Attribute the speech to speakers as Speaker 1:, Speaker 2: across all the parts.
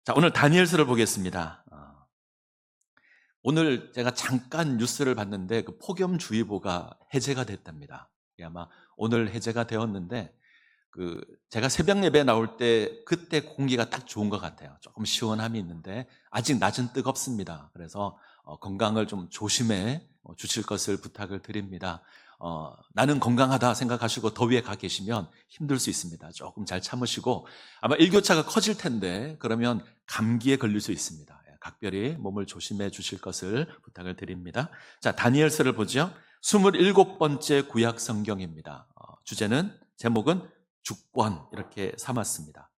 Speaker 1: 자, 오늘 다니엘서를 보겠습니다. 오늘 제가 잠깐 뉴스를 봤는데 그 폭염주의보가 해제가 됐답니다. 아마 오늘 해제가 되었는데 제가 새벽 예배 나올 때 그때 공기가 딱 좋은 것 같아요. 조금 시원함이 있는데 아직 낮은 뜨겁습니다. 그래서 건강을 좀 조심해 주실 것을 부탁을 드립니다. 나는 건강하다 생각하시고 더위에 가 계시면 힘들 수 있습니다. 조금 잘 참으시고 아마 일교차가 커질 텐데 그러면 감기에 걸릴 수 있습니다. 각별히 몸을 조심해 주실 것을 부탁을 드립니다. 자, 다니엘서를 보죠. 27번째 구약 성경입니다. 제목은 주권 이렇게 삼았습니다.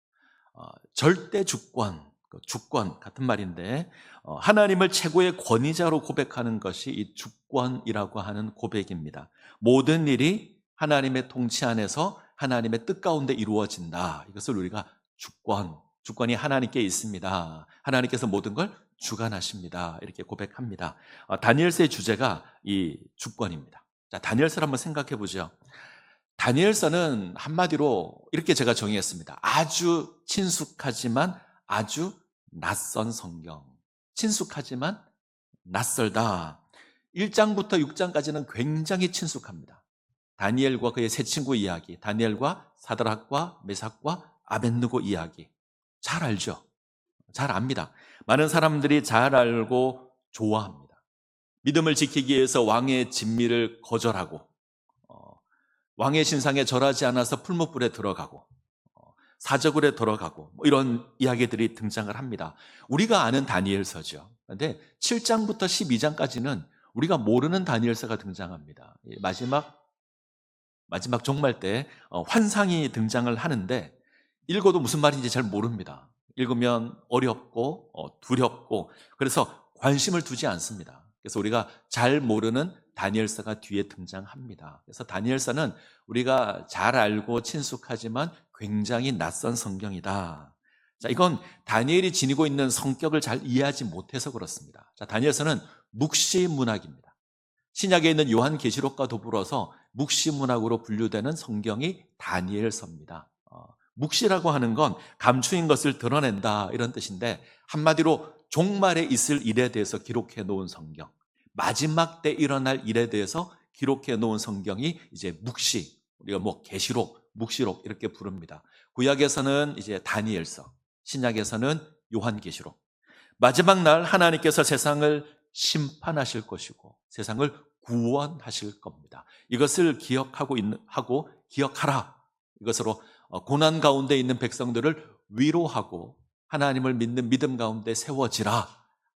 Speaker 1: 절대 주권, 주권 같은 말인데 하나님을 최고의 권위자로 고백하는 것이 이 주권이라고 하는 고백입니다. 모든 일이 하나님의 통치 안에서 하나님의 뜻 가운데 이루어진다. 이것을 우리가 주권이 하나님께 있습니다. 하나님께서 모든 걸 주관하십니다. 이렇게 고백합니다. 다니엘서의 주제가 이 주권입니다. 자, 다니엘서를 한번 생각해 보죠. 다니엘서는 한마디로 이렇게 제가 정의했습니다. 아주 친숙하지만 아주 낯선 성경. 친숙하지만 낯설다. 1장부터 6장까지는 굉장히 친숙합니다. 다니엘과 그의 세 친구 이야기, 다니엘과 사드락과 메삭과 아벳느고 이야기. 잘 알죠? 잘 압니다. 많은 사람들이 잘 알고 좋아합니다. 믿음을 지키기 위해서 왕의 진미를 거절하고 왕의 신상에 절하지 않아서 풀무불에 들어가고 사저굴에 들어가고 이런 이야기들이 등장을 합니다. 우리가 아는 다니엘서죠. 그런데 7장부터 12장까지는 우리가 모르는 다니엘서가 등장합니다. 마지막 종말 때 환상이 등장을 하는데 읽어도 무슨 말인지 잘 모릅니다. 읽으면 어렵고 두렵고 그래서 관심을 두지 않습니다. 그래서 우리가 잘 모르는 다니엘서가 뒤에 등장합니다. 그래서 다니엘서는 우리가 잘 알고 친숙하지만 굉장히 낯선 성경이다. 자, 이건 다니엘이 지니고 있는 성격을 잘 이해하지 못해서 그렇습니다. 자, 다니엘서는 묵시문학입니다. 신약에 있는 요한계시록과 더불어서 묵시문학으로 분류되는 성경이 다니엘서입니다. 묵시라고 하는 건 감추인 것을 드러낸다 이런 뜻인데 한마디로 종말에 있을 일에 대해서 기록해 놓은 성경, 마지막 때 일어날 일에 대해서 기록해 놓은 성경이 이제 묵시, 우리가 계시록, 묵시록 이렇게 부릅니다. 구약에서는 이제 다니엘서, 신약에서는 요한계시록. 마지막 날 하나님께서 세상을 심판하실 것이고 세상을 구원하실 겁니다. 이것을 하고 기억하라. 이것으로 고난 가운데 있는 백성들을 위로하고 하나님을 믿는 믿음 가운데 세워지라.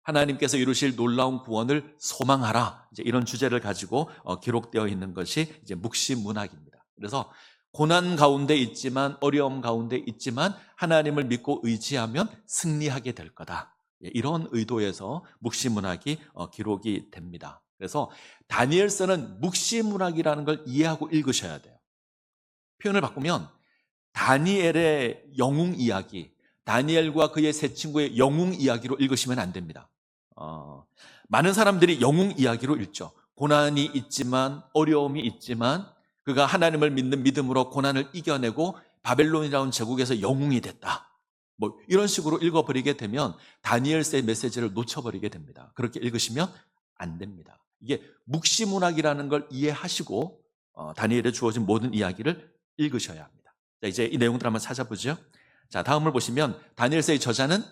Speaker 1: 하나님께서 이루실 놀라운 구원을 소망하라. 이제 이런 주제를 가지고 기록되어 있는 것이 이제 묵시문학입니다. 그래서 고난 가운데 있지만 어려움 가운데 있지만 하나님을 믿고 의지하면 승리하게 될 거다. 이런 의도에서 묵시문학이 기록이 됩니다. 그래서 다니엘서는 묵시문학이라는 걸 이해하고 읽으셔야 돼요. 표현을 바꾸면 다니엘의 영웅 이야기, 다니엘과 그의 세 친구의 영웅 이야기로 읽으시면 안 됩니다. 많은 사람들이 영웅 이야기로 읽죠. 고난이 있지만 어려움이 있지만 그가 하나님을 믿는 믿음으로 고난을 이겨내고 바벨론이라는 제국에서 영웅이 됐다. 이런 식으로 읽어버리게 되면 다니엘서의 메시지를 놓쳐버리게 됩니다. 그렇게 읽으시면 안 됩니다. 이게 묵시문학이라는 걸 이해하시고 다니엘에 주어진 모든 이야기를 읽으셔야 합니다. 자, 이제 이 내용들 한번 찾아보죠. 자, 다음을 보시면 다니엘서의 저자는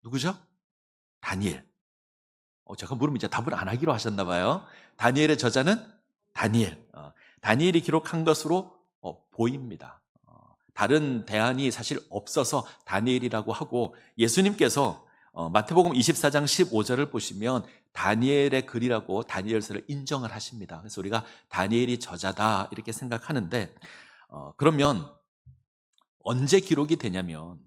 Speaker 1: 누구죠? 다니엘. 제가 물으면 이제 답을 안 하기로 하셨나 봐요. 다니엘의 저자는 다니엘. 다니엘이 기록한 것으로 보입니다. 다른 대안이 사실 없어서 다니엘이라고 하고 예수님께서 마태복음 24장 15절을 보시면 다니엘의 글이라고 다니엘서를 인정을 하십니다. 그래서 우리가 다니엘이 저자다 이렇게 생각하는데 그러면 언제 기록이 되냐면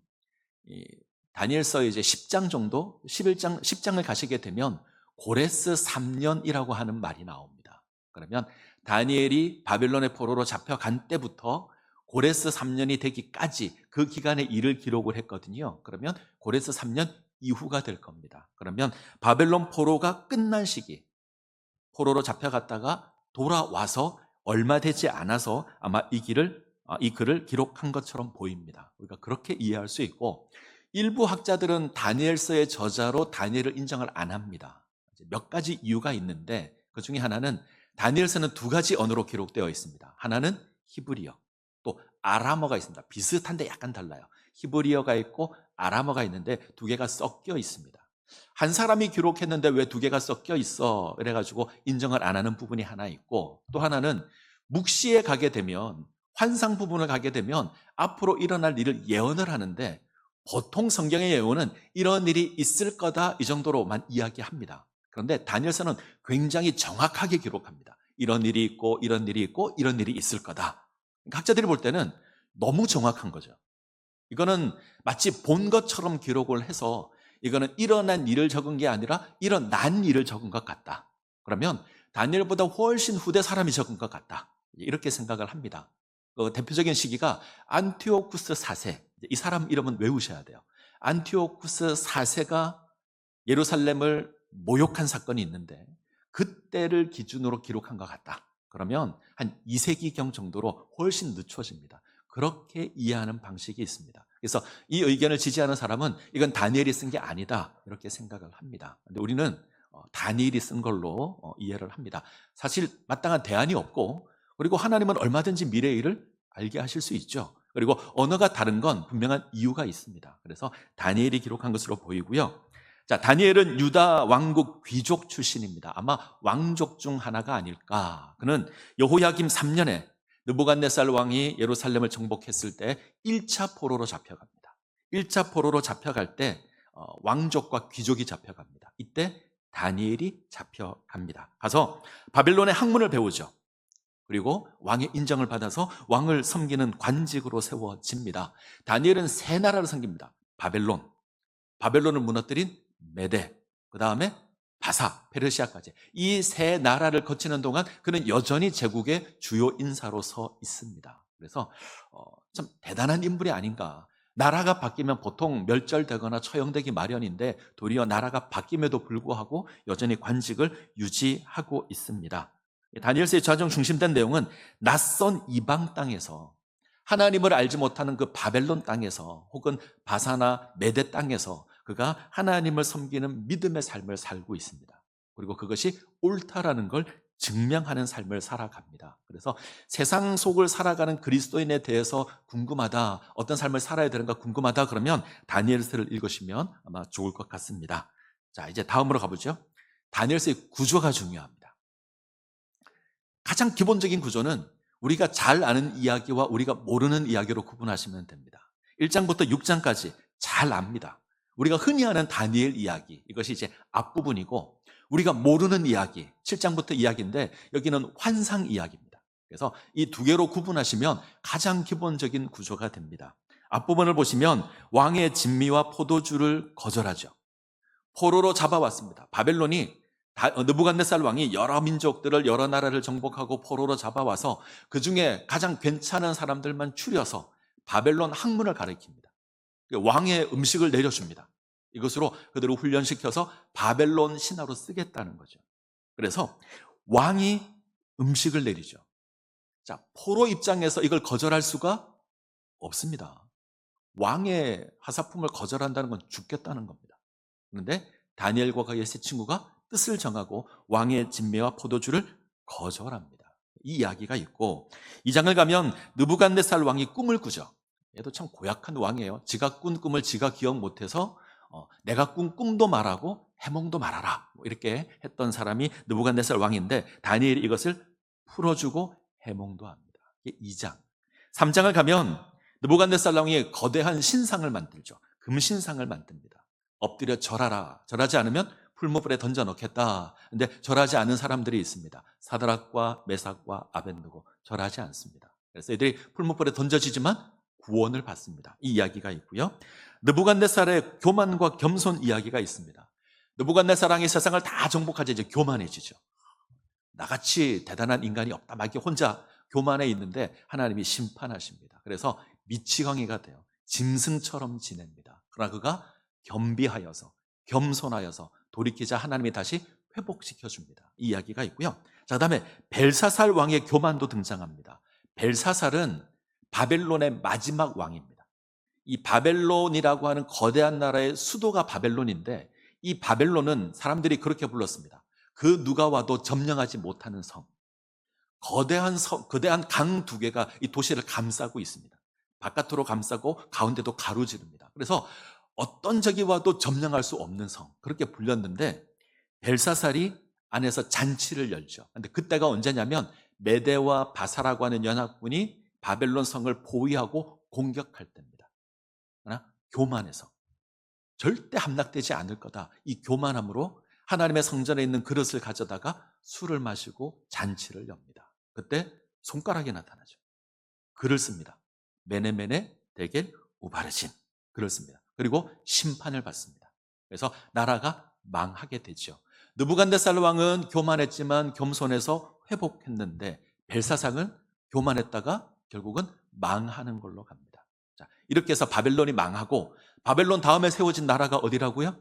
Speaker 1: 다니엘서 이제 10장 정도 10장을 가시게 되면 고레스 3년이라고 하는 말이 나옵니다. 그러면 다니엘이 바벨론의 포로로 잡혀간 때부터 고레스 3년이 되기까지 그 기간의 일을 기록을 했거든요. 그러면 고레스 3년 이후가 될 겁니다. 그러면 바벨론 포로가 끝난 시기, 포로로 잡혀갔다가 돌아와서 얼마 되지 않아서 아마 이 글을 기록한 것처럼 보입니다. 우리가 그렇게 이해할 수 있고 일부 학자들은 다니엘서의 저자로 다니엘을 인정을 안 합니다. 몇 가지 이유가 있는데 그 중에 하나는 다니엘서는 두 가지 언어로 기록되어 있습니다. 하나는 히브리어, 또 아람어가 있습니다. 비슷한데 약간 달라요. 히브리어가 있고 아람어가 있는데 두 개가 섞여 있습니다. 한 사람이 기록했는데 왜 두 개가 섞여 있어? 그래가지고 인정을 안 하는 부분이 하나 있고, 또 하나는 묵시에 가게 되면, 환상 부분을 가게 되면 앞으로 일어날 일을 예언을 하는데, 보통 성경의 예언은 이런 일이 있을 거다 이 정도로만 이야기합니다. 그런데 다니엘서는 굉장히 정확하게 기록합니다. 이런 일이 있고 이런 일이 있고 이런 일이 있을 거다. 학자들이 볼 때는 너무 정확한 거죠. 이거는 마치 본 것처럼 기록을 해서 이거는 일어난 일을 적은 게 아니라 일어난 일을 적은 것 같다. 그러면 다니엘보다 훨씬 후대 사람이 적은 것 같다. 이렇게 생각을 합니다. 그 대표적인 시기가 안티오쿠스 4세. 이 사람 이름은 외우셔야 돼요. 안티오쿠스 4세가 예루살렘을 모욕한 사건이 있는데 그때를 기준으로 기록한 것 같다. 그러면 한 2세기경 정도로 훨씬 늦춰집니다. 그렇게 이해하는 방식이 있습니다. 그래서 이 의견을 지지하는 사람은 이건 다니엘이 쓴 게 아니다 이렇게 생각을 합니다. 근데 우리는 다니엘이 쓴 걸로 이해를 합니다. 사실 마땅한 대안이 없고, 그리고 하나님은 얼마든지 미래의 일을 알게 하실 수 있죠. 그리고 언어가 다른 건 분명한 이유가 있습니다. 그래서 다니엘이 기록한 것으로 보이고요. 자, 다니엘은 유다 왕국 귀족 출신입니다. 아마 왕족 중 하나가 아닐까. 그는 여호야김 3년에 느부갓네살 왕이 예루살렘을 정복했을 때 1차 포로로 잡혀갑니다. 1차 포로로 잡혀갈 때 왕족과 귀족이 잡혀갑니다. 이때 다니엘이 잡혀갑니다. 가서 바벨론의 학문을 배우죠. 그리고 왕의 인정을 받아서 왕을 섬기는 관직으로 세워집니다. 다니엘은 세 나라를 섬깁니다. 바벨론을 무너뜨린 메대, 그 다음에 바사, 페르시아까지. 이 세 나라를 거치는 동안 그는 여전히 제국의 주요 인사로 서 있습니다. 그래서 참 대단한 인물이 아닌가. 나라가 바뀌면 보통 멸절되거나 처형되기 마련인데 도리어 나라가 바뀜에도 불구하고 여전히 관직을 유지하고 있습니다. 다니엘서의 좌정 중심된 내용은 낯선 이방 땅에서, 하나님을 알지 못하는 그 바벨론 땅에서, 혹은 바사나 메대 땅에서 그가 하나님을 섬기는 믿음의 삶을 살고 있습니다. 그리고 그것이 옳다라는 걸 증명하는 삶을 살아갑니다. 그래서 세상 속을 살아가는 그리스도인에 대해서 궁금하다, 어떤 삶을 살아야 되는가 궁금하다 그러면 다니엘서를 읽으시면 아마 좋을 것 같습니다. 자, 이제 다음으로 가보죠. 다니엘서의 구조가 중요합니다. 가장 기본적인 구조는 우리가 잘 아는 이야기와 우리가 모르는 이야기로 구분하시면 됩니다. 1장부터 6장까지 잘 압니다. 우리가 흔히 아는 다니엘 이야기, 이것이 이제 앞부분이고, 우리가 모르는 이야기, 7장부터 이야기인데 여기는 환상 이야기입니다. 그래서 이 두 개로 구분하시면 가장 기본적인 구조가 됩니다. 앞부분을 보시면 왕의 진미와 포도주를 거절하죠. 포로로 잡아왔습니다. 바벨론이 느부갓네살 왕이 여러 민족들을, 여러 나라를 정복하고 포로로 잡아와서 그 중에 가장 괜찮은 사람들만 추려서 바벨론 학문을 가르칩니다. 왕의 음식을 내려줍니다. 이것으로 그들을 훈련시켜서 바벨론 신화로 쓰겠다는 거죠. 그래서 왕이 음식을 내리죠. 자, 포로 입장에서 이걸 거절할 수가 없습니다. 왕의 하사품을 거절한다는 건 죽겠다는 겁니다. 그런데 다니엘과 그의 세 친구가 뜻을 정하고 왕의 진미와 포도주를 거절합니다. 이 이야기가 있고, 이 장을 가면 느부갓네살 왕이 꿈을 꾸죠. 얘도 참 고약한 왕이에요. 지가 꾼 꿈을 지가 기억 못해서 내가 꾼 꿈도 말하고 해몽도 말하라, 이렇게 했던 사람이 느부갓네살 왕인데 다니엘이 이것을 풀어주고 해몽도 합니다. 이게 2장. 3장을 가면 느부갓네살 왕이 거대한 신상을 만들죠. 금신상을 만듭니다. 엎드려 절하라. 절하지 않으면 풀무불에 던져 넣겠다. 근데 절하지 않은 사람들이 있습니다. 사드락과 메삭과 아벳느고 절하지 않습니다. 그래서 이들이 풀무불에 던져지지만 구원을 받습니다. 이 이야기가 있고요. 느부갓네살의 교만과 겸손 이야기가 있습니다. 느부갓네살 왕이 세상을 다 정복하자 이제 교만해지죠. 나같이 대단한 인간이 없다, 막 이렇게 혼자 교만해 있는데 하나님이 심판하십니다. 그래서 미치광이가 돼요. 짐승처럼 지냅니다. 그러나 그가 겸비하여서, 겸손하여서 돌이키자 하나님이 다시 회복시켜줍니다. 이 이야기가 있고요. 자, 그다음에 벨사살 왕의 교만도 등장합니다. 벨사살은 바벨론의 마지막 왕입니다. 이 바벨론이라고 하는 거대한 나라의 수도가 바벨론인데 이 바벨론은 사람들이 그렇게 불렀습니다. 그 누가 와도 점령하지 못하는 성. 거대한 강 두 개가 이 도시를 감싸고 있습니다. 바깥으로 감싸고 가운데도 가로지릅니다. 그래서 어떤 적이 와도 점령할 수 없는 성. 그렇게 불렸는데 벨사살이 안에서 잔치를 열죠. 근데 그때가 언제냐면 메대와 바사라고 하는 연합군이 바벨론 성을 포위하고 공격할 때입니다. 하나? 교만해서. 절대 함락되지 않을 거다. 이 교만함으로 하나님의 성전에 있는 그릇을 가져다가 술을 마시고 잔치를 엽니다. 그때 손가락이 나타나죠. 글을 씁니다. 메네메네 데겔 우바르신. 글을 씁니다. 그리고 심판을 받습니다. 그래서 나라가 망하게 되죠. 느부갓네살 왕은 교만했지만 겸손해서 회복했는데 벨사상은 교만했다가 결국은 망하는 걸로 갑니다. 자, 이렇게 해서 바벨론이 망하고 바벨론 다음에 세워진 나라가 어디라고요?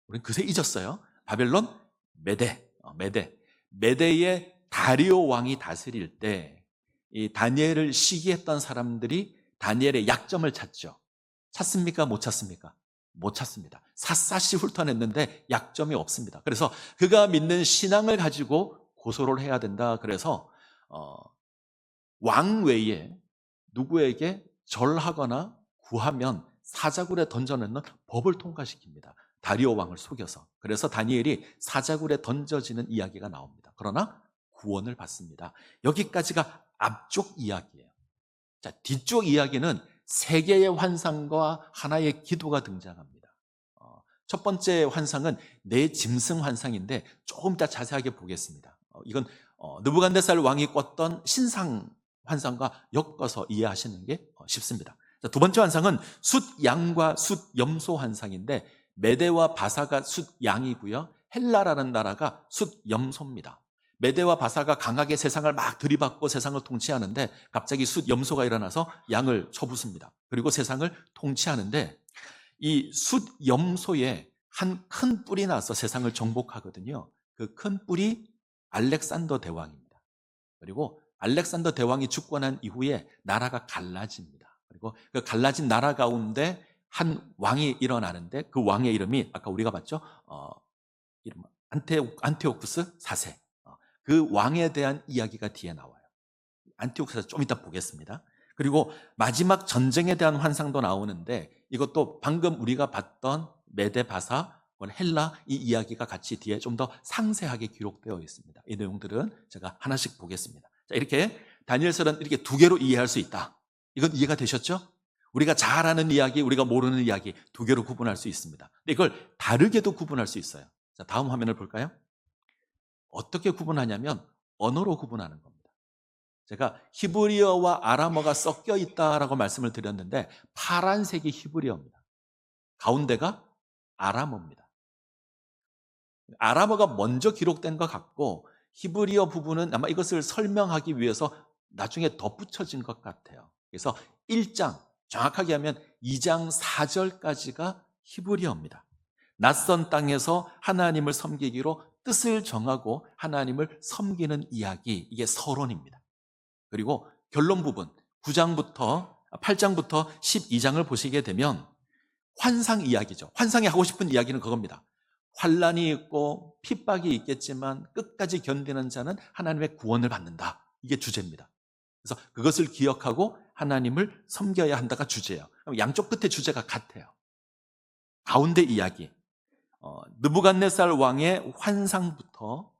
Speaker 1: 우리는 그새 잊었어요. 바벨론 메대의 다리오 왕이 다스릴 때 이 다니엘을 시기했던 사람들이 다니엘의 약점을 찾죠. 찾습니까? 못 찾습니까? 못 찾습니다. 샅샅이 훑어냈는데 약점이 없습니다. 그래서 그가 믿는 신앙을 가지고 고소를 해야 된다. 그래서 왕 외에 누구에게 절하거나 구하면 사자굴에 던져넣는 법을 통과시킵니다. 다리오 왕을 속여서. 그래서 다니엘이 사자굴에 던져지는 이야기가 나옵니다. 그러나 구원을 받습니다. 여기까지가 앞쪽 이야기예요. 자, 뒤쪽 이야기는 세 개의 환상과 하나의 기도가 등장합니다. 첫 번째 환상은 내 짐승 환상인데 조금 더 자세하게 보겠습니다. 이건 느부갓네살 왕이 꿨던 신상 환상과 엮어서 이해하시는 게 쉽습니다. 자, 두 번째 환상은 숫양과 숫염소 환상인데 메대와 바사가 숫양이고요. 헬라라는 나라가 숫염소입니다. 메대와 바사가 강하게 세상을 막 들이받고 세상을 통치하는데 갑자기 숫염소가 일어나서 양을 쳐부숩니다. 그리고 세상을 통치하는데 이 숫염소에 한 큰 뿔이 나서 세상을 정복하거든요. 그 큰 뿔이 알렉산더 대왕입니다. 그리고 알렉산더 대왕이 죽고 난 이후에 나라가 갈라집니다. 그리고 그 갈라진 나라 가운데 한 왕이 일어나는데 그 왕의 이름이 아까 우리가 봤죠? 이름 안티오쿠스 4세. 그 왕에 대한 이야기가 뒤에 나와요. 안티오쿠스에서 좀 이따 보겠습니다. 그리고 마지막 전쟁에 대한 환상도 나오는데 이것도 방금 우리가 봤던 메데 바사, 헬라 이 이야기가 같이 뒤에 좀 더 상세하게 기록되어 있습니다. 이 내용들은 제가 하나씩 보겠습니다. 자, 이렇게 다니엘서는 이렇게 두 개로 이해할 수 있다. 이건 이해가 되셨죠? 우리가 잘 아는 이야기, 우리가 모르는 이야기 두 개로 구분할 수 있습니다. 근데 이걸 다르게도 구분할 수 있어요. 자, 다음 화면을 볼까요? 어떻게 구분하냐면 언어로 구분하는 겁니다. 제가 히브리어와 아람어가 섞여 있다라고 말씀을 드렸는데 파란색이 히브리어입니다. 가운데가 아람어입니다. 아람어가 먼저 기록된 것 같고 히브리어 부분은 아마 이것을 설명하기 위해서 나중에 덧붙여진 것 같아요. 그래서 1장, 정확하게 하면 2장 4절까지가 히브리어입니다. 낯선 땅에서 하나님을 섬기기로 뜻을 정하고 하나님을 섬기는 이야기, 이게 서론입니다. 그리고 결론 부분 9장부터 8장부터 12장을 보시게 되면 환상 이야기죠. 환상이 하고 싶은 이야기는 그겁니다. 환난이 있고 핍박이 있겠지만 끝까지 견디는 자는 하나님의 구원을 받는다. 이게 주제입니다. 그래서 그것을 기억하고 하나님을 섬겨야 한다가 주제예요. 양쪽 끝에 주제가 같아요. 가운데 이야기, 느부갓네살 왕의 환상부터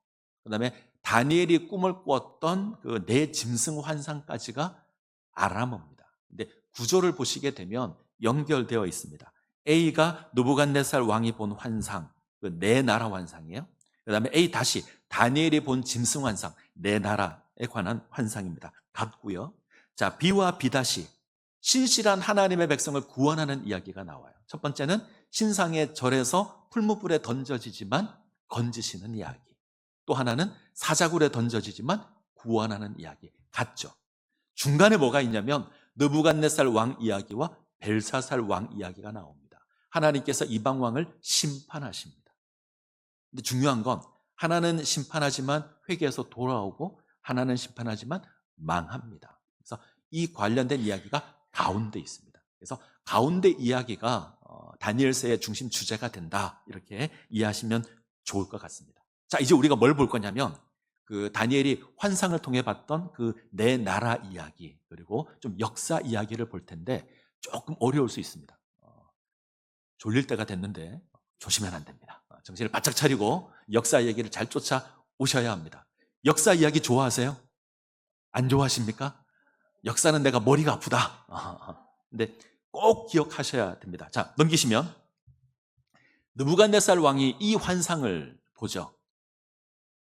Speaker 1: 그다음에 다니엘이 꿈을 꾸었던 그 네 짐승 환상까지가 아람어입니다. 근데 구조를 보시게 되면 연결되어 있습니다. A가 느부갓네살 왕이 본 환상, 그 네 나라 환상이에요. 그다음에 A 다시 다니엘이 본 짐승 환상, 네 나라에 관한 환상입니다. 같고요. 자, B와 B 다시 신실한 하나님의 백성을 구원하는 이야기가 나와요. 첫 번째는 신상의 절에서 풀무불에 던져지지만 건지시는 이야기. 또 하나는 사자굴에 던져지지만 구원하는 이야기. 같죠? 중간에 뭐가 있냐면 느부갓네살 왕 이야기와 벨사살 왕 이야기가 나옵니다. 하나님께서 이방 왕을 심판하십니다. 근데 중요한 건 하나는 심판하지만 회개해서 돌아오고 하나는 심판하지만 망합니다. 그래서 이 관련된 이야기가 가운데 있습니다. 그래서 가운데 이야기가 다니엘서의 중심 주제가 된다, 이렇게 이해하시면 좋을 것 같습니다. 자, 이제 우리가 뭘 볼 거냐면 그 다니엘이 환상을 통해 봤던 그 내 나라 이야기, 그리고 좀 역사 이야기를 볼 텐데 조금 어려울 수 있습니다. 졸릴 때가 됐는데 조심하면 안 됩니다. 정신을 바짝 차리고 역사 얘기를 잘 쫓아오셔야 합니다. 역사 이야기 좋아하세요? 안 좋아하십니까? 역사는 내가 머리가 아프다. 근데 꼭 기억하셔야 됩니다. 자, 넘기시면 느부갓네살 왕이 이 환상을 보죠.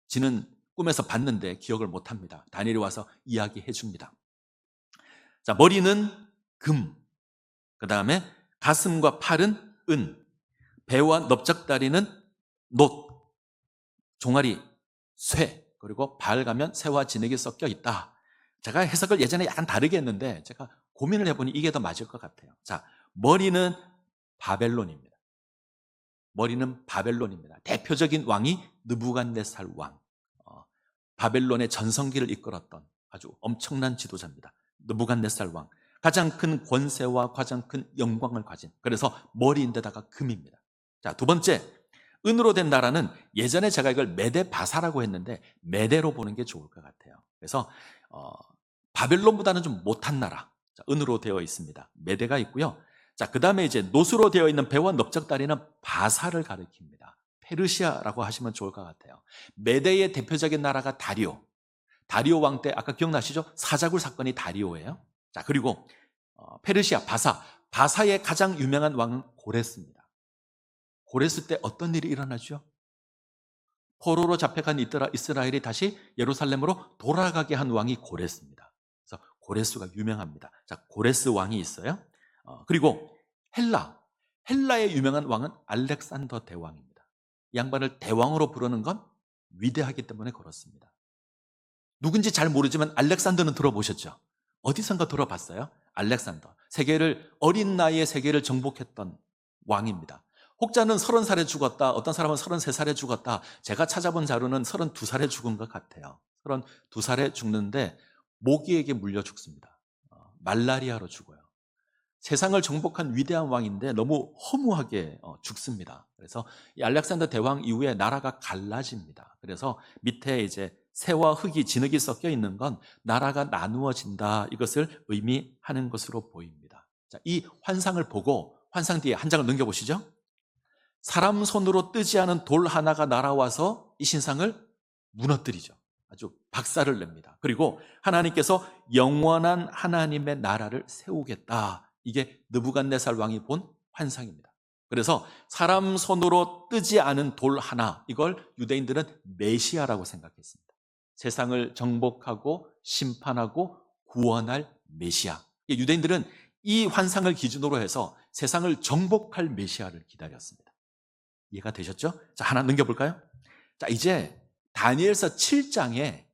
Speaker 1: 지는 꿈에서 봤는데 기억을 못합니다. 다니엘이 와서 이야기해 줍니다. 자, 머리는 금, 그 다음에 가슴과 팔은 은, 배와 넓적다리는 놋, 종아리 쇠, 그리고 발 가면 새와 진흙이 섞여 있다. 제가 해석을 예전에 약간 다르게 했는데 제가 고민을 해보니 이게 더 맞을 것 같아요. 자, 머리는 바벨론입니다. 머리는 바벨론입니다. 대표적인 왕이 느부갓네살 왕. 바벨론의 전성기를 이끌었던 아주 엄청난 지도자입니다. 느부갓네살 왕. 가장 큰 권세와 가장 큰 영광을 가진, 그래서 머리인데다가 금입니다. 자, 두 번째, 은으로 된 나라는 예전에 제가 이걸 메데 바사라고 했는데 메데로 보는 게 좋을 것 같아요. 그래서 바벨론보다는 좀 못한 나라, 자, 은으로 되어 있습니다. 메데가 있고요. 자, 그 다음에 이제 노수로 되어 있는 배와 넓적다리는 바사를 가리킵니다. 페르시아라고 하시면 좋을 것 같아요. 메데의 대표적인 나라가 다리오. 다리오 왕 때 아까 기억나시죠? 사자굴 사건이 다리오예요. 자, 그리고 페르시아 바사. 바사의 가장 유명한 왕은 고레스입니다. 고레스 때 어떤 일이 일어나죠? 포로로 잡혀간 이스라엘이 다시 예루살렘으로 돌아가게 한 왕이 고레스입니다. 그래서 고레스가 유명합니다. 자, 고레스 왕이 있어요. 그리고 헬라의 유명한 왕은 알렉산더 대왕입니다. 이 양반을 대왕으로 부르는 건 위대하기 때문에 그렇습니다. 누군지 잘 모르지만 알렉산더는 들어보셨죠? 어디선가 들어봤어요? 알렉산더. 어린 나이에 세계를 정복했던 왕입니다. 혹자는 30살에 죽었다, 어떤 사람은 33살에 죽었다. 제가 찾아본 자료는 32살에 죽은 것 같아요. 32살에 죽는데 모기에게 물려 죽습니다. 말라리아로 죽어요. 세상을 정복한 위대한 왕인데 너무 허무하게 죽습니다. 그래서 이 알렉산더 대왕 이후에 나라가 갈라집니다. 그래서 밑에 이제 새와 흙이 진흙이 섞여 있는 건 나라가 나누어진다, 이것을 의미하는 것으로 보입니다. 자, 이 환상을 보고 환상 뒤에 한 장을 넘겨보시죠. 사람 손으로 뜨지 않은 돌 하나가 날아와서 이 신상을 무너뜨리죠. 아주 박살을 냅니다. 그리고 하나님께서 영원한 하나님의 나라를 세우겠다. 이게 느부갓네살 왕이 본 환상입니다. 그래서 사람 손으로 뜨지 않은 돌 하나, 이걸 유대인들은 메시아라고 생각했습니다. 세상을 정복하고 심판하고 구원할 메시아. 유대인들은 이 환상을 기준으로 해서 세상을 정복할 메시아를 기다렸습니다. 이해가 되셨죠? 자, 하나 넘겨볼까요? 자, 이제 다니엘서 7장에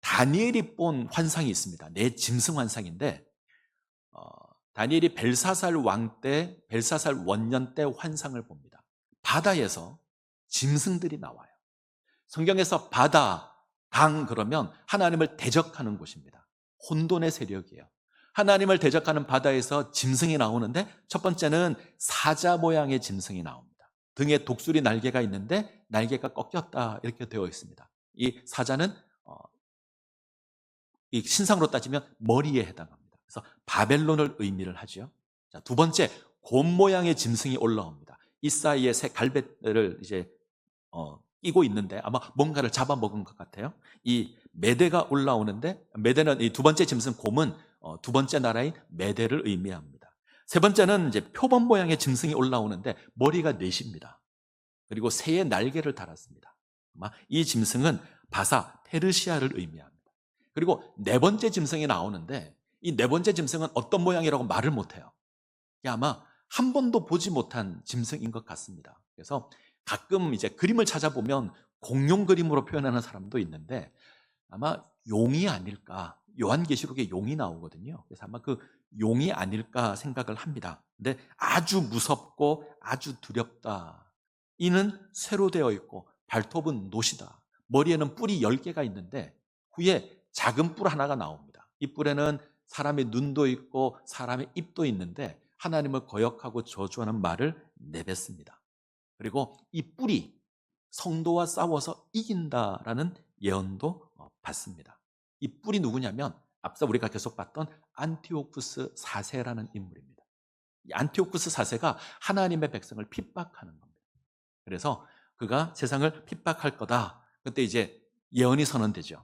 Speaker 1: 다니엘이 본 환상이 있습니다. 내 짐승 환상인데 다니엘이 벨사살 원년 때 환상을 봅니다. 바다에서 짐승들이 나와요. 성경에서 바다, 강 그러면 하나님을 대적하는 곳입니다. 혼돈의 세력이에요. 하나님을 대적하는 바다에서 짐승이 나오는데 첫 번째는 사자 모양의 짐승이 나옵니다. 등에 독수리 날개가 있는데 날개가 꺾였다, 이렇게 되어 있습니다. 이 사자는 이 신상으로 따지면 머리에 해당합니다. 그래서 바벨론을 의미를 하죠. 자, 두 번째, 곰 모양의 짐승이 올라옵니다. 이 사이에 새 갈배를 이제 끼고 있는데 아마 뭔가를 잡아먹은 것 같아요. 이 메대가 올라오는데, 메대는 이 두 번째 짐승 곰은 두 번째 나라인 메대를 의미합니다. 세 번째는 이제 표범 모양의 짐승이 올라오는데 머리가 넷입니다. 그리고 새의 날개를 달았습니다. 아마 이 짐승은 바사, 페르시아를 의미합니다. 그리고 네 번째 짐승이 나오는데 이 네 번째 짐승은 어떤 모양이라고 말을 못해요. 이게 아마 한 번도 보지 못한 짐승인 것 같습니다. 그래서 가끔 이제 그림을 찾아보면 공룡 그림으로 표현하는 사람도 있는데 아마 용이 아닐까. 요한계시록에 용이 나오거든요. 그래서 아마 그 용이 아닐까 생각을 합니다. 근데 아주 무섭고 아주 두렵다. 이는 쇠로 되어 있고 발톱은 놋이다. 머리에는 뿔이 10개가 있는데 후에 작은 뿔 하나가 나옵니다. 이 뿔에는 사람의 눈도 있고 사람의 입도 있는데 하나님을 거역하고 저주하는 말을 내뱉습니다. 그리고 이 뿔이 성도와 싸워서 이긴다라는 예언도 받습니다. 이 뿔이 누구냐면 앞서 우리가 계속 봤던 안티오쿠스 4세라는 인물입니다. 이 안티오쿠스 4세가 하나님의 백성을 핍박하는 겁니다. 그래서 그가 세상을 핍박할 거다. 그때 이제 예언이 선언되죠.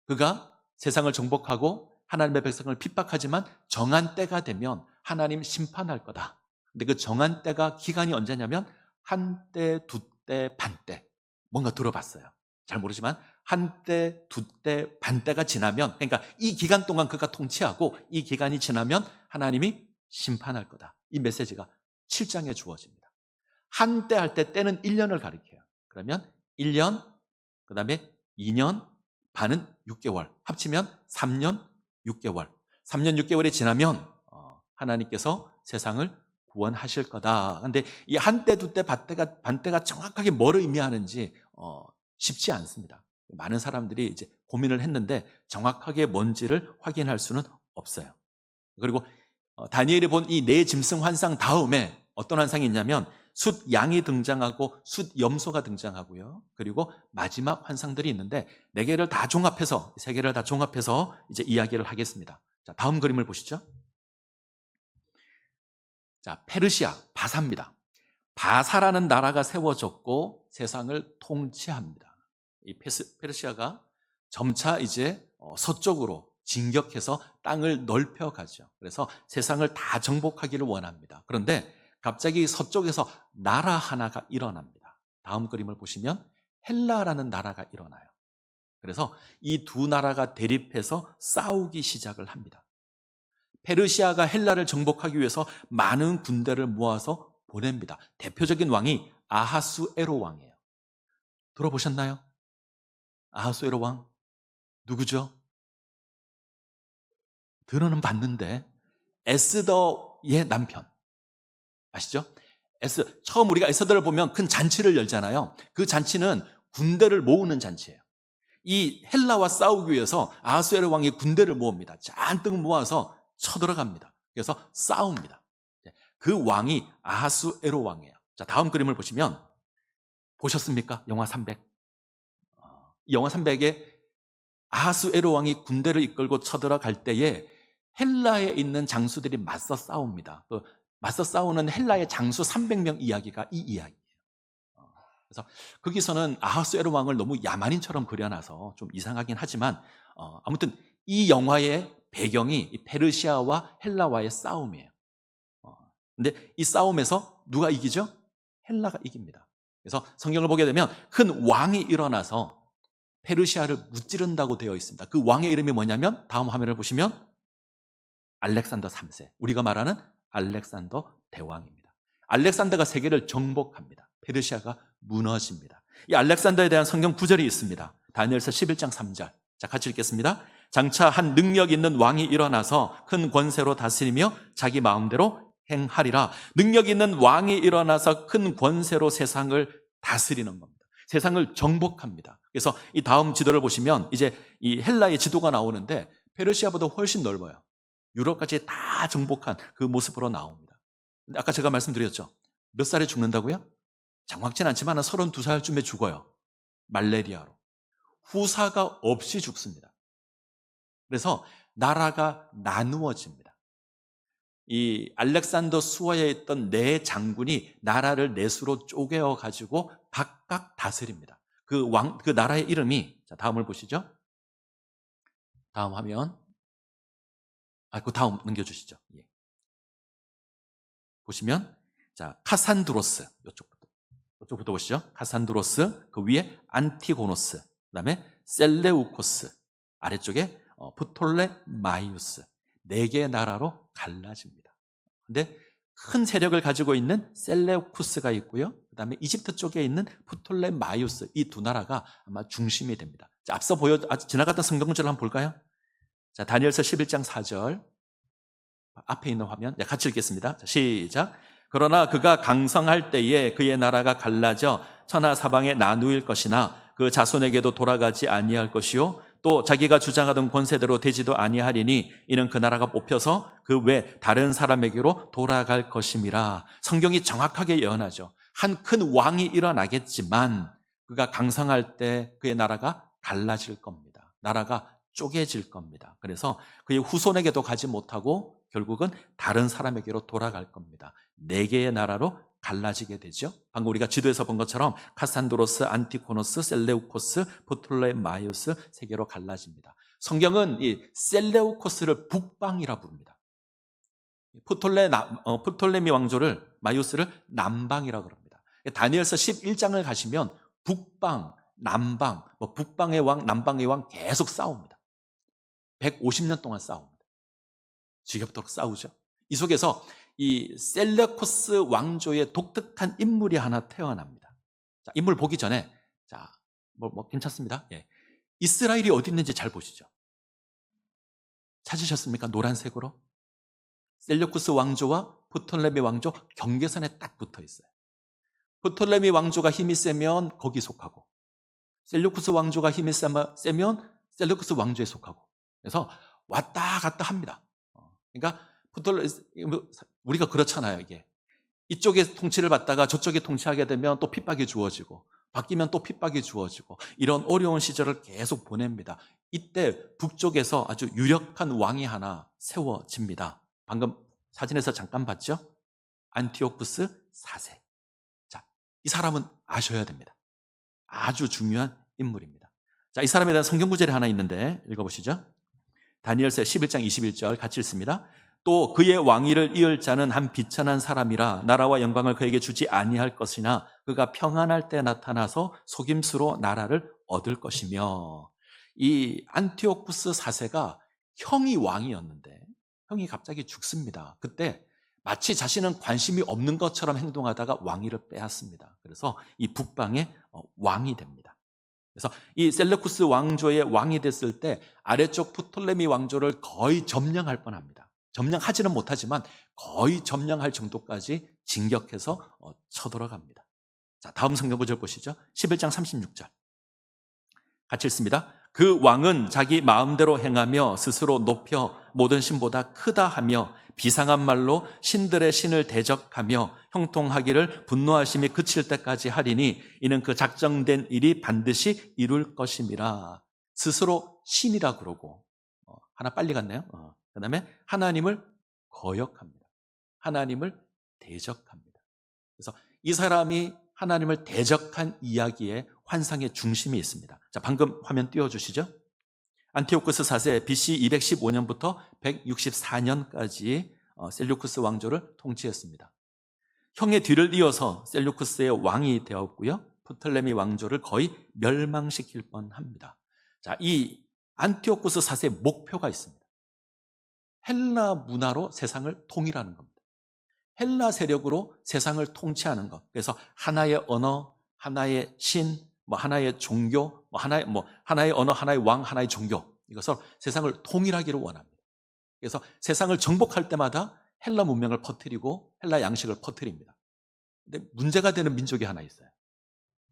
Speaker 1: 그가 세상을 정복하고 하나님의 백성을 핍박하지만 정한 때가 되면 하나님 심판할 거다. 근데 그 정한 때가 기간이 언제냐면 한때, 두때, 반때. 뭔가 들어봤어요. 잘 모르지만 한때, 두때, 반때가 지나면, 그러니까 이 기간 동안 그가 통치하고 이 기간이 지나면 하나님이 심판할 거다. 이 메시지가 7장에 주어집니다. 한때 할 때 때는 1년을 가리켜요. 그러면 1년, 그 다음에 2년, 반은 6개월, 합치면 3년 6개월. 3년 6개월이 지나면 하나님께서 세상을 구원하실 거다. 그런데 이 한때, 두때, 반때가 정확하게 뭘 의미하는지 쉽지 않습니다. 많은 사람들이 이제 고민을 했는데 정확하게 뭔지를 확인할 수는 없어요. 그리고 다니엘이 본 이 네 짐승 환상 다음에 어떤 환상이 있냐면 숫 양이 등장하고 숫 염소가 등장하고요. 그리고 마지막 환상들이 있는데 네 개를 다 종합해서, 세 개를 다 종합해서 이제 이야기를 하겠습니다. 자, 다음 그림을 보시죠. 자, 페르시아, 바사입니다. 바사라는 나라가 세워졌고 세상을 통치합니다. 이 페르시아가 점차 이제 서쪽으로 진격해서 땅을 넓혀가죠. 그래서 세상을 다 정복하기를 원합니다. 그런데 갑자기 서쪽에서 나라 하나가 일어납니다. 다음 그림을 보시면 헬라라는 나라가 일어나요. 그래서 이 두 나라가 대립해서 싸우기 시작을 합니다. 페르시아가 헬라를 정복하기 위해서 많은 군대를 모아서 보냅니다. 대표적인 왕이 아하수에로 왕이에요. 들어보셨나요? 아하수에로 왕 누구죠? 들어는 봤는데 에스더의 남편 아시죠? 처음 우리가 에스더를 보면 큰 잔치를 열잖아요. 그 잔치는 군대를 모으는 잔치예요. 이 헬라와 싸우기 위해서 아하수에로 왕이 군대를 모읍니다. 잔뜩 모아서 쳐들어갑니다. 그래서 싸웁니다. 그 왕이 아하수에로 왕이에요. 자, 다음 그림을 보시면 보셨습니까? 영화 300. 영화 300에 아하수에로 왕이 군대를 이끌고 쳐들어갈 때에 헬라에 있는 장수들이 맞서 싸웁니다. 또 맞서 싸우는 헬라의 장수 300명 이야기가 이 이야기예요. 그래서 거기서는 아하수에로 왕을 너무 야만인처럼 그려놔서 좀 이상하긴 하지만 아무튼 이 영화의 배경이 페르시아와 헬라와의 싸움이에요. 근데 이 싸움에서 누가 이기죠? 헬라가 이깁니다. 그래서 성경을 보게 되면 큰 왕이 일어나서 페르시아를 무찌른다고 되어 있습니다. 그 왕의 이름이 뭐냐면 다음 화면을 보시면 알렉산더 3세. 우리가 말하는 알렉산더 대왕입니다. 알렉산더가 세계를 정복합니다. 페르시아가 무너집니다. 이 알렉산더에 대한 성경 구절이 있습니다. 다니엘서 11장 3절. 자, 같이 읽겠습니다. 장차 한 능력 있는 왕이 일어나서 큰 권세로 다스리며 자기 마음대로 행하리라. 능력 있는 왕이 일어나서 큰 권세로 세상을 다스리는 겁니다. 세상을 정복합니다. 그래서 이 다음 지도를 보시면 이제 이 헬라의 지도가 나오는데 페르시아보다 훨씬 넓어요. 유럽까지 다 정복한 그 모습으로 나옵니다. 근데 아까 제가 말씀드렸죠. 몇 살에 죽는다고요? 정확진 않지만 32살쯤에 죽어요. 말레리아로. 후사가 없이 죽습니다. 그래서 나라가 나누어집니다. 이 알렉산더 수하에 있던 네 장군이 나라를 넷으로 쪼개어 가지고 각각 다스립니다. 그 나라의 이름이, 자, 다음을 보시죠. 다음 화면. 그 다음 넘겨주시죠. 예. 보시면, 자, 카산드로스. 이쪽부터 보시죠. 카산드로스, 그 위에 안티고노스, 그 다음에 셀레우코스, 아래쪽에 프톨레마이우스. 네 개의 나라로 갈라집니다. 근데 큰 세력을 가지고 있는 셀레우쿠스가 있고요. 그 다음에 이집트 쪽에 있는 프톨레마이우스, 이 두 나라가 아마 중심이 됩니다. 자, 앞서 지나갔던 성경문제를 한번 볼까요? 자, 다니엘서 11장 4절. 앞에 있는 화면. 네, 같이 읽겠습니다. 자, 시작. 그러나 그가 강성할 때에 그의 나라가 갈라져 천하 사방에 나누일 것이나 그 자손에게도 돌아가지 아니할 것이요 또 자기가 주장하던 권세대로 되지도 아니하리니 이는 그 나라가 뽑혀서 그 외 다른 사람에게로 돌아갈 것임이라. 성경이 정확하게 예언하죠. 한 큰 왕이 일어나겠지만 그가 강성할 때 그의 나라가 갈라질 겁니다. 나라가 쪼개질 겁니다. 그래서 그의 후손에게도 가지 못하고 결국은 다른 사람에게로 돌아갈 겁니다. 네 개의 나라로 갈라지게 되죠. 방금 우리가 지도에서 본 것처럼 카산드로스, 안티고노스, 셀레우코스, 프톨레마이오스 세 개로 갈라집니다. 성경은 이 셀레우코스를 북방이라 부릅니다. 프톨레미 왕조를, 마이오스를 남방이라 그럽니다. 다니엘서 11장을 가시면 북방, 남방, 북방의 왕, 남방의 왕 계속 싸웁니다. 150년 동안 싸웁니다. 지겹도록 싸우죠. 이 속에서 이 셀레코스 왕조의 독특한 인물이 하나 태어납니다. 자, 인물 보기 전에, 자, 괜찮습니다. 예. 이스라엘이 어디 있는지 잘 보시죠. 찾으셨습니까? 노란색으로. 셀레코스 왕조와 프톨레미 왕조 경계선에 딱 붙어 있어요. 프톨레미 왕조가 힘이 세면 거기 속하고, 셀레코스 왕조가 힘이 세면 셀레코스 왕조에 속하고, 그래서 왔다 갔다 합니다. 그러니까 우리가 그렇잖아요. 이게 이쪽에 통치를 받다가 저쪽에 통치하게 되면 또 핍박이 주어지고, 바뀌면 또 핍박이 주어지고, 이런 어려운 시절을 계속 보냅니다. 이때 북쪽에서 아주 유력한 왕이 하나 세워집니다. 방금 사진에서 잠깐 봤죠? 안티오쿠스 4세. 자, 이 사람은 아셔야 됩니다. 아주 중요한 인물입니다. 자, 이 사람에 대한 성경 구절이 하나 있는데 읽어보시죠. 다니엘서 11장 21절 같이 읽습니다. 또 그의 왕위를 이을 자는 한 비천한 사람이라 나라와 영광을 그에게 주지 아니할 것이나 그가 평안할 때 나타나서 속임수로 나라를 얻을 것이며. 이 안티오쿠스 4세가 형이 왕이었는데 형이 갑자기 죽습니다. 그때 마치 자신은 관심이 없는 것처럼 행동하다가 왕위를 빼앗습니다. 그래서 이 북방의 왕이 됩니다. 그래서 이 셀레쿠스 왕조의 왕이 됐을 때 아래쪽 프톨레미 왕조를 거의 점령할 뻔합니다. 점령하지는 못하지만 거의 점령할 정도까지 진격해서 쳐들어갑니다. 자, 다음 성경 구절 보시죠. 11장 36절 같이 읽습니다. 그 왕은 자기 마음대로 행하며 스스로 높여 모든 신보다 크다 하며 비상한 말로 신들의 신을 대적하며 형통하기를 분노하심이 그칠 때까지 하리니 이는 그 작정된 일이 반드시 이룰 것임이라. 스스로 신이라 그러고, 하나 빨리 갔네요. 그 다음에 하나님을 거역합니다. 하나님을 대적합니다. 그래서 이 사람이 하나님을 대적한 이야기의 환상의 중심이 있습니다. 자, 방금 화면 띄워주시죠. 안티오쿠스 4세 BC 215년부터 164년까지 셀류쿠스 왕조를 통치했습니다. 형의 뒤를 이어서 셀류쿠스의 왕이 되었고요. 프톨레미 왕조를 거의 멸망시킬 뻔합니다. 자, 이 안티오쿠스 4세의 목표가 있습니다. 헬라 문화로 세상을 통일하는 겁니다. 헬라 세력으로 세상을 통치하는 것. 그래서 하나의 언어, 하나의 신, 하나의 종교, 하나의 언어, 하나의 왕, 하나의 종교. 이것을 세상을 통일하기를 원합니다. 그래서 세상을 정복할 때마다 헬라 문명을 퍼뜨리고 헬라 양식을 퍼뜨립니다. 근데 문제가 되는 민족이 하나 있어요.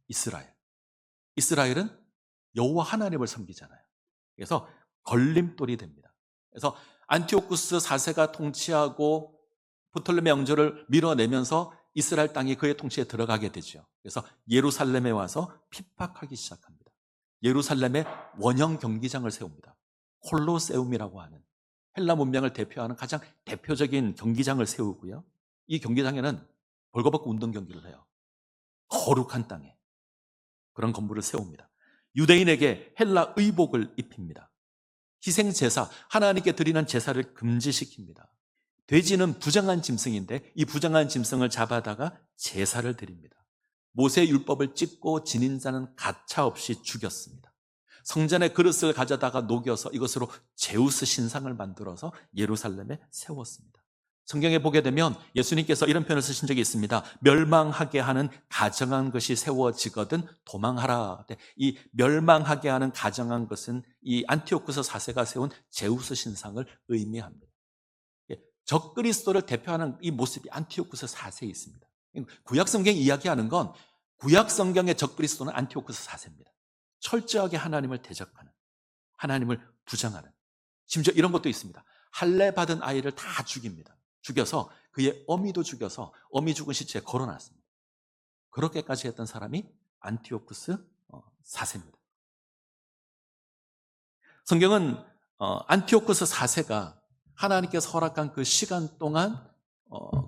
Speaker 1: 이스라엘. 이스라엘은 여호와 하나님을 섬기잖아요. 그래서 걸림돌이 됩니다. 그래서 안티오쿠스 4세가 통치하고 프톨레미 왕조를 밀어내면서 이스라엘 땅이 그의 통치에 들어가게 되죠. 그래서 예루살렘에 와서 핍박하기 시작합니다. 예루살렘에 원형 경기장을 세웁니다. 콜로세움이라고 하는 헬라 문명을 대표하는 가장 대표적인 경기장을 세우고요. 이 경기장에는 벌거벗고 운동 경기를 해요. 거룩한 땅에 그런 건물을 세웁니다. 유대인에게 헬라 의복을 입힙니다. 희생제사, 하나님께 드리는 제사를 금지시킵니다. 돼지는 부정한 짐승인데 이 부정한 짐승을 잡아다가 제사를 드립니다. 모세의 율법을 찢고 지닌 자는 가차없이 죽였습니다. 성전의 그릇을 가져다가 녹여서 이것으로 제우스 신상을 만들어서 예루살렘에 세웠습니다. 성경에 보게 되면 예수님께서 이런 표현을 쓰신 적이 있습니다. 멸망하게 하는 가정한 것이 세워지거든 도망하라. 이 멸망하게 하는 가정한 것은 이 안티오쿠스 4세가 세운 제우스 신상을 의미합니다. 적그리스도를 대표하는 이 모습이 안티오쿠스 4세에 있습니다. 구약성경이 이야기하는 건 구약성경의 적그리스도는 안티오쿠스 4세입니다. 철저하게 하나님을 대적하는, 하나님을 부정하는, 심지어 이런 것도 있습니다. 할례 받은 아이를 다 죽입니다. 죽여서 그의 어미도 죽여서 어미 죽은 시체에 걸어놨습니다. 그렇게까지 했던 사람이 안티오쿠스 4세입니다. 성경은 안티오쿠스 4세가 하나님께서 허락한 그 시간 동안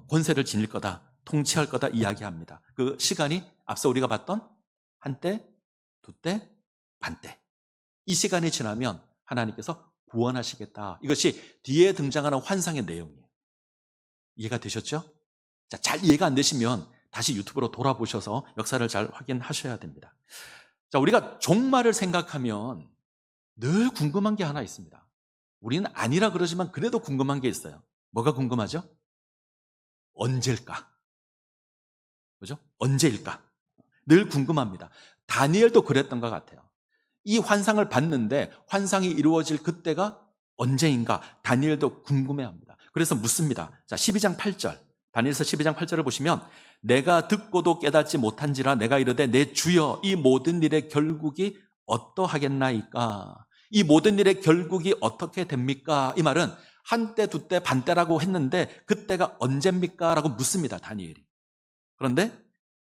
Speaker 1: 권세를 지닐 거다, 통치할 거다 이야기합니다. 그 시간이 앞서 우리가 봤던 한때, 두때, 반때. 이 시간이 지나면 하나님께서 구원하시겠다. 이것이 뒤에 등장하는 환상의 내용이에요. 이해가 되셨죠? 자, 잘 이해가 안 되시면 다시 유튜브로 돌아보셔서 역사를 잘 확인하셔야 됩니다. 자, 우리가 종말을 생각하면 늘 궁금한 게 하나 있습니다. 우리는 아니라 그러지만 그래도 궁금한 게 있어요. 뭐가 궁금하죠? 언제일까? 그죠? 언제일까? 늘 궁금합니다. 다니엘도 그랬던 것 같아요. 이 환상을 봤는데 환상이 이루어질 그때가 언제인가 다니엘도 궁금해합니다. 그래서 묻습니다. 자, 12장 8절. 다니엘서 12장 8절을 보시면 내가 듣고도 깨닫지 못한지라 내가 이르되 내 주여 이 모든 일의 결국이 어떠하겠나이까? 이 모든 일의 결국이 어떻게 됩니까? 이 말은 한때, 두때, 반때라고 했는데 그때가 언제입니까? 라고 묻습니다. 다니엘이. 그런데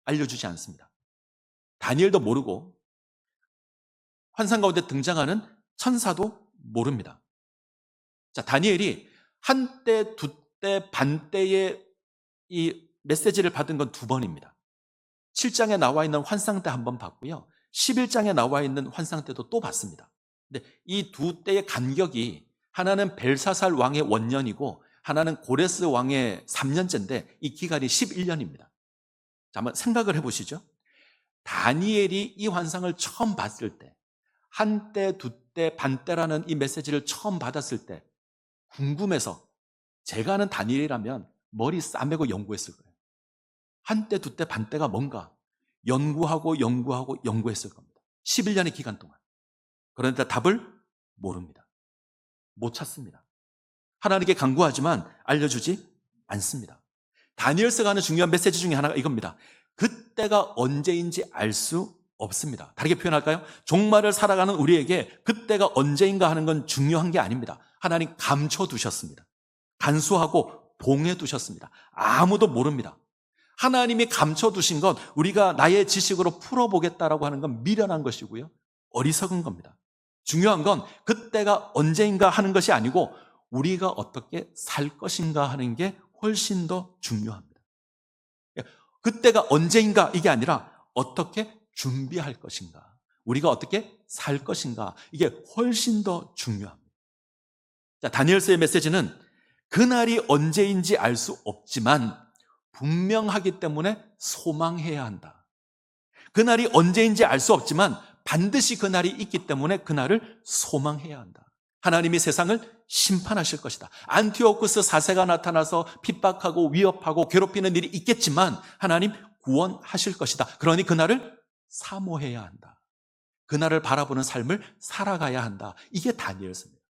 Speaker 1: 알려주지 않습니다. 다니엘도 모르고 환상 가운데 등장하는 천사도 모릅니다. 자, 다니엘이 한때, 두때, 반때의 이 메시지를 받은 건 2번입니다. 7장에 나와 있는 환상 때 한 번 봤고요. 11장에 나와 있는 환상 때도 또 봤습니다. 근데 이 두 때의 간격이 하나는 벨사살 왕의 원년이고 하나는 고레스 왕의 3년째인데 이 기간이 11년입니다. 자, 한번 생각을 해보시죠. 다니엘이 이 환상을 처음 봤을 때, 한때, 두때, 반때라는 이 메시지를 처음 받았을 때 궁금해서 제가 아는 다니엘이라면 머리 싸매고 연구했을 거예요. 한때, 두때, 반때가 뭔가 연구하고 연구했을 겁니다. 11년의 기간 동안. 그런데 답을 모릅니다. 못 찾습니다. 하나님께 간구하지만 알려주지 않습니다. 다니엘서가 하는 중요한 메시지 중에 하나가 이겁니다. 그때가 언제인지 알 수 없습니다. 다르게 표현할까요? 종말을 살아가는 우리에게 그때가 언제인가 하는 건 중요한 게 아닙니다. 하나님 감춰두셨습니다. 간수하고 봉해두셨습니다. 아무도 모릅니다. 하나님이 감춰두신 것, 우리가 나의 지식으로 풀어보겠다라고 하는 건 미련한 것이고요. 어리석은 겁니다. 중요한 건 그때가 언제인가 하는 것이 아니고 우리가 어떻게 살 것인가 하는 게 훨씬 더 중요합니다. 그때가 언제인가 이게 아니라 어떻게 준비할 것인가, 우리가 어떻게 살 것인가, 이게 훨씬 더 중요합니다. 자, 다니엘서의 메시지는 그날이 언제인지 알 수 없지만 분명하기 때문에 소망해야 한다. 그날이 언제인지 알 수 없지만 반드시 그날이 있기 때문에 그날을 소망해야 한다. 하나님이 세상을 심판하실 것이다. 안티오쿠스 4세가 나타나서 핍박하고 위협하고 괴롭히는 일이 있겠지만 하나님 구원하실 것이다. 그러니 그날을 사모해야 한다. 그날을 바라보는 삶을 살아가야 한다. 이게 다니엘서입니다.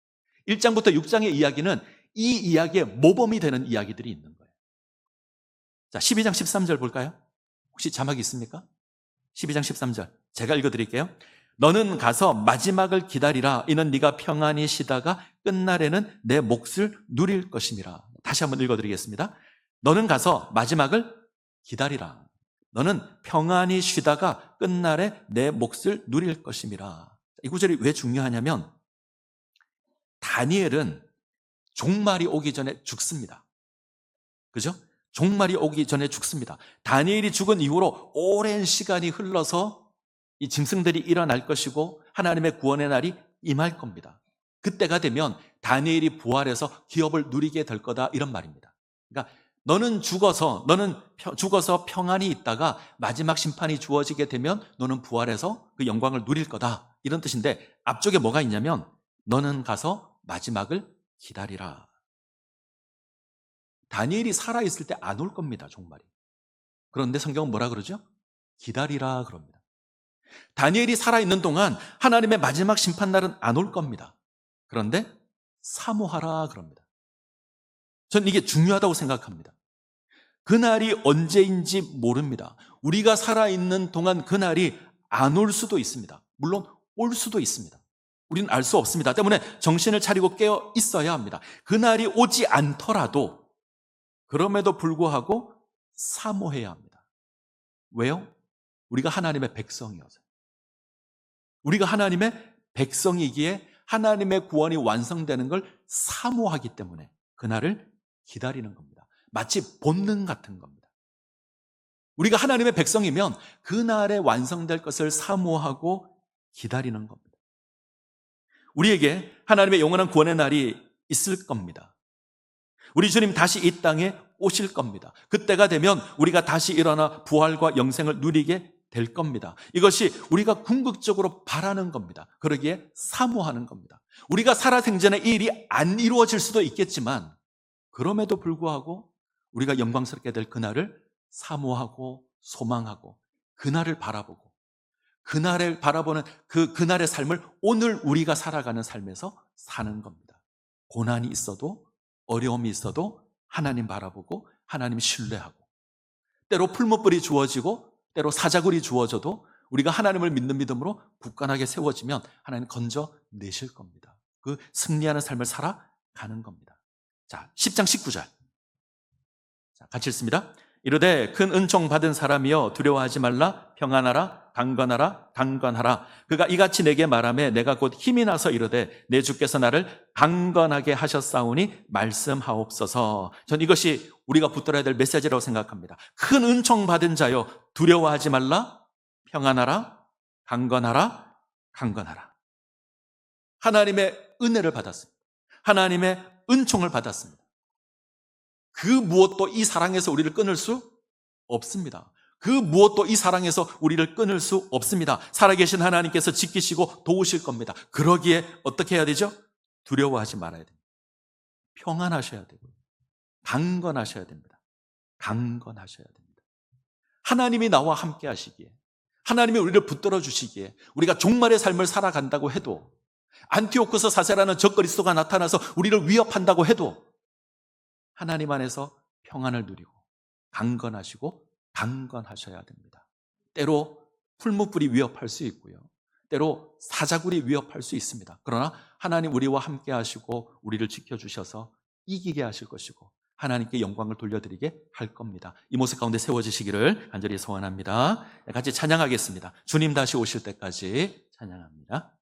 Speaker 1: 1장부터 6장의 이야기는 이 이야기의 모범이 되는 이야기들이 있는 거예요. 자, 12장 13절 볼까요? 혹시 자막이 있습니까? 12장 13절 제가 읽어드릴게요. 너는 가서 마지막을 기다리라. 이는 네가 평안히 쉬다가 끝날에는 내 몫을 누릴 것임이라. 다시 한번 읽어드리겠습니다. 너는 가서 마지막을 기다리라. 너는 평안히 쉬다가 끝날에 내 몫을 누릴 것임이라. 이 구절이 왜 중요하냐면 다니엘은 종말이 오기 전에 죽습니다. 그죠? 종말이 오기 전에 죽습니다. 다니엘이 죽은 이후로 오랜 시간이 흘러서 이 짐승들이 일어날 것이고 하나님의 구원의 날이 임할 겁니다. 그때가 되면 다니엘이 부활해서 기업을 누리게 될 거다, 이런 말입니다. 그러니까 너는 죽어서 평안히 있다가 마지막 심판이 주어지게 되면 너는 부활해서 그 영광을 누릴 거다, 이런 뜻인데 앞쪽에 뭐가 있냐면 너는 가서 마지막을 기다리라. 다니엘이 살아있을 때 안 올 겁니다, 종말이. 그런데 성경은 뭐라 그러죠? 기다리라 그럽니다. 다니엘이 살아있는 동안 하나님의 마지막 심판날은 안 올 겁니다. 그런데 사모하라 그럽니다. 전 이게 중요하다고 생각합니다. 그날이 언제인지 모릅니다. 우리가 살아있는 동안 그날이 안 올 수도 있습니다. 물론 올 수도 있습니다. 우리는 알 수 없습니다. 때문에 정신을 차리고 깨어 있어야 합니다. 그날이 오지 않더라도 그럼에도 불구하고 사모해야 합니다. 왜요? 우리가 하나님의 백성이어서. 우리가 하나님의 백성이기에 하나님의 구원이 완성되는 걸 사모하기 때문에 그날을 기다리는 겁니다. 마치 본능 같은 겁니다. 우리가 하나님의 백성이면 그날에 완성될 것을 사모하고 기다리는 겁니다. 우리에게 하나님의 영원한 구원의 날이 있을 겁니다. 우리 주님 다시 이 땅에 오실 겁니다. 그때가 되면 우리가 다시 일어나 부활과 영생을 누리게 될 겁니다. 이것이 우리가 궁극적으로 바라는 겁니다. 그러기에 사모하는 겁니다. 우리가 살아생전에 이 일이 안 이루어질 수도 있겠지만 그럼에도 불구하고 우리가 영광스럽게 될 그날을 사모하고 소망하고 그날을 바라보고 그날을 바라보는 그날의 삶을 오늘 우리가 살아가는 삶에서 사는 겁니다. 고난이 있어도 어려움이 있어도 하나님 바라보고 하나님 신뢰하고 때로 풀무불이 주어지고 때로 사자굴이 주어져도 우리가 하나님을 믿는 믿음으로 굳건하게 세워지면 하나님 건져내실 겁니다. 그 승리하는 삶을 살아가는 겁니다. 자, 10장 19절. 자, 같이 읽습니다. 이르되 큰 은총 받은 사람이여 두려워하지 말라. 평안하라. 강건하라. 강건하라. 그가 이같이 내게 말하매 내가 곧 힘이 나서 이르되 내 주께서 나를 강건하게 하셨사오니 말씀하옵소서. 전 이것이 우리가 붙들어야 될 메시지라고 생각합니다. 큰 은총 받은 자여 두려워하지 말라. 평안하라. 강건하라. 강건하라. 하나님의 은혜를 받았습니다. 하나님의 은총을 받았습니다. 그 무엇도 이 사랑에서 우리를 끊을 수 없습니다. 그 무엇도 이 사랑에서 우리를 끊을 수 없습니다. 살아계신 하나님께서 지키시고 도우실 겁니다. 그러기에 어떻게 해야 되죠? 두려워하지 말아야 됩니다. 평안하셔야 되고 강건하셔야 됩니다. 강건하셔야 됩니다. 하나님이 나와 함께 하시기에 하나님이 우리를 붙들어 주시기에 우리가 종말의 삶을 살아간다고 해도 안티오쿠스 사세라는 적그리스도가 나타나서 우리를 위협한다고 해도 하나님 안에서 평안을 누리고 강건하시고 강건하셔야 됩니다. 때로 풀무불이 위협할 수 있고요. 때로 사자굴이 위협할 수 있습니다. 그러나 하나님 우리와 함께 하시고 우리를 지켜주셔서 이기게 하실 것이고 하나님께 영광을 돌려드리게 할 겁니다. 이 모습 가운데 세워지시기를 간절히 소원합니다. 같이 찬양하겠습니다. 주님 다시 오실 때까지 찬양합니다.